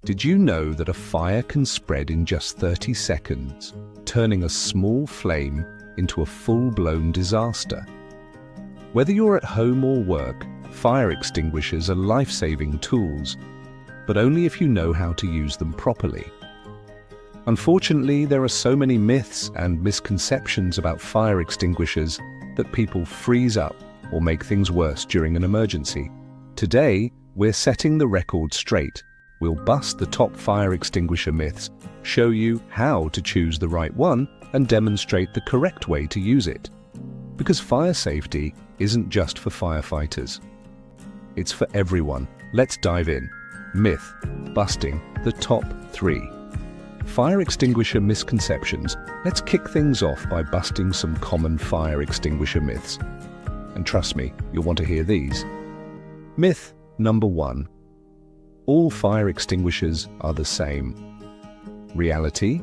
Did you know that a fire can spread in just 30 seconds, turning a small flame into a full-blown disaster? Whether you're at home or work, fire extinguishers are life-saving tools, but only if you know how to use them properly. Unfortunately, there are so many myths and misconceptions about fire extinguishers that people freeze up or make things worse during an emergency. Today, we're setting the record straight. We'll bust the top fire extinguisher myths, show you how to choose the right one, and demonstrate the correct way to use it. Because fire safety isn't just for firefighters. It's for everyone. Let's dive in. Myth busting, the top 3. Fire extinguisher misconceptions. Let's kick things off by busting some common fire extinguisher myths. And trust me, you'll want to hear these. Myth number 1. All fire extinguishers are the same. Reality?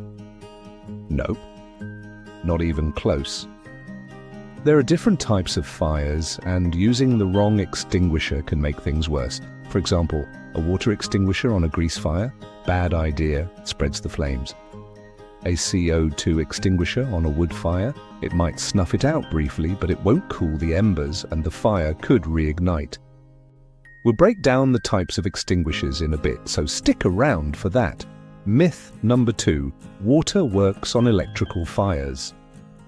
Nope. Not even close. There are different types of fires, and using the wrong extinguisher can make things worse. For example, a water extinguisher on a grease fire? Bad idea, spreads the flames. A CO2 extinguisher on a wood fire? It might snuff it out briefly, but it won't cool the embers and the fire could reignite. We'll break down the types of extinguishers in a bit, so stick around for that. Myth number 2. Water works on electrical fires.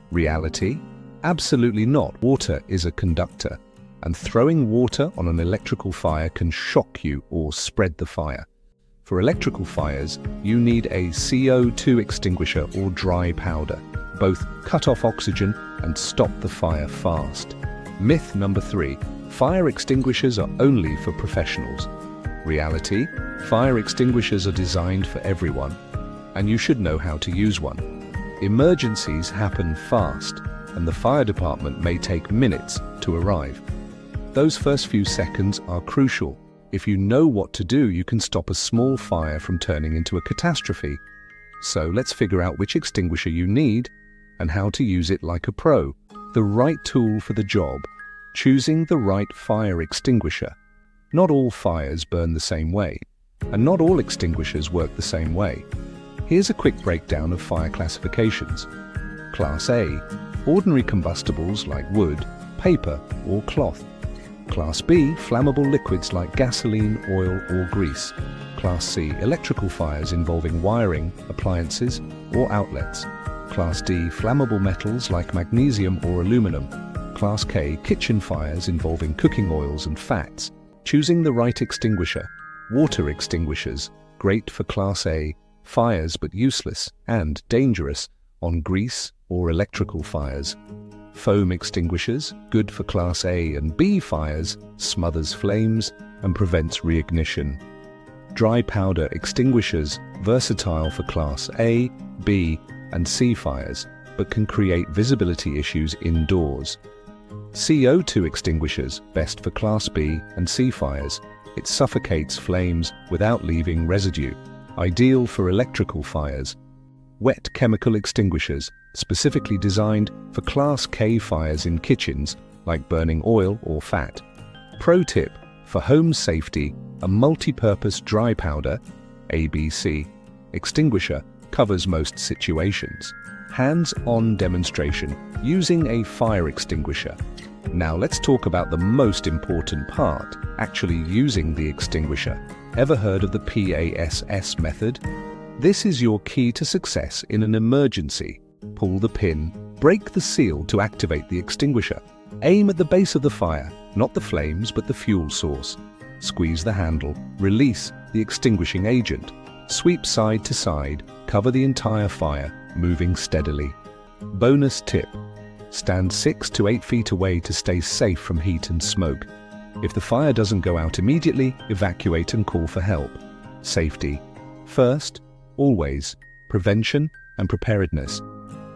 Reality? Absolutely not. Water is a conductor, and throwing water on an electrical fire can shock you or spread the fire. For electrical fires, you need a CO2 extinguisher or dry powder. Both cut off oxygen and stop the fire fast. Myth number 3. Fire extinguishers are only for professionals. Reality? Fire extinguishers are designed for everyone, and you should know how to use one. Emergencies happen fast, and the fire department may take minutes to arrive. Those first few seconds are crucial. If you know what to do, you can stop a small fire from turning into a catastrophe. So let's figure out which extinguisher you need and how to use it like a pro. The right tool for the job. Choosing the right fire extinguisher. Not all fires burn the same way, and not all extinguishers work the same way. Here's a quick breakdown of fire classifications. Class A, ordinary combustibles like wood, paper, or cloth. Class B, flammable liquids like gasoline, oil, or grease. Class C, electrical fires involving wiring, appliances, or outlets. Class D, flammable metals like magnesium or aluminum. Class K, kitchen fires involving cooking oils and fats. Choosing the right extinguisher. Water extinguishers, great for Class A fires but useless and dangerous on grease or electrical fires. Foam extinguishers, good for Class A and B fires, smothers flames and prevents reignition. Dry powder extinguishers, versatile for Class A, B, and C fires, but can create visibility issues indoors. CO2 extinguishers, best for Class B and C fires. It suffocates flames without leaving residue. Ideal for electrical fires. Wet chemical extinguishers, specifically designed for Class K fires in kitchens, like burning oil or fat. Pro tip, for home safety, a multi-purpose dry powder, ABC, extinguisher covers most situations. Hands-on demonstration using a fire extinguisher. Now let's talk about the most important part, actually using the extinguisher. Ever heard of the PASS method? This is your key to success in an emergency. Pull the pin, break the seal to activate the extinguisher. Aim at the base of the fire, not the flames but the fuel source. Squeeze the handle, release the extinguishing agent. Sweep side to side, cover the entire fire, moving steadily. Bonus tip: stand 6 to 8 feet away to stay safe from heat and smoke. If the fire doesn't go out immediately, evacuate and call for help. Safety first, always. Prevention and preparedness.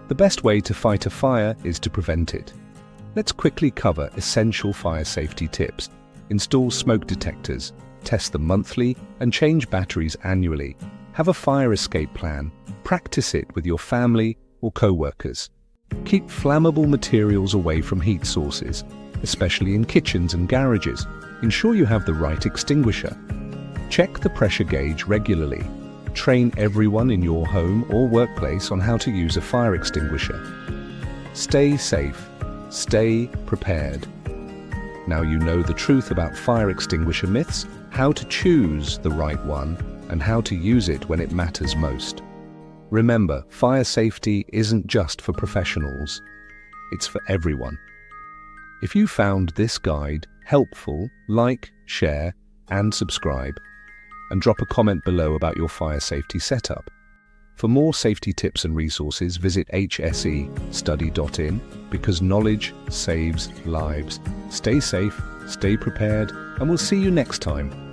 The best way to fight a fire is to prevent it. Let's quickly cover essential fire safety tips. Install smoke detectors, test them monthly, and change batteries annually. Have a fire escape plan. Practice it with your family or co-workers. Keep flammable materials away from heat sources, especially in kitchens and garages. Ensure you have the right extinguisher. Check the pressure gauge regularly. Train everyone in your home or workplace on how to use a fire extinguisher. Stay safe. Stay prepared. Now you know the truth about fire extinguisher myths, how to choose the right one, and how to use it when it matters most. Remember, fire safety isn't just for professionals. It's for everyone. If you found this guide helpful, like, share, and subscribe. And drop a comment below about your fire safety setup. For more safety tips and resources, visit hsestudy.in, because knowledge saves lives. Stay safe, stay prepared, and we'll see you next time.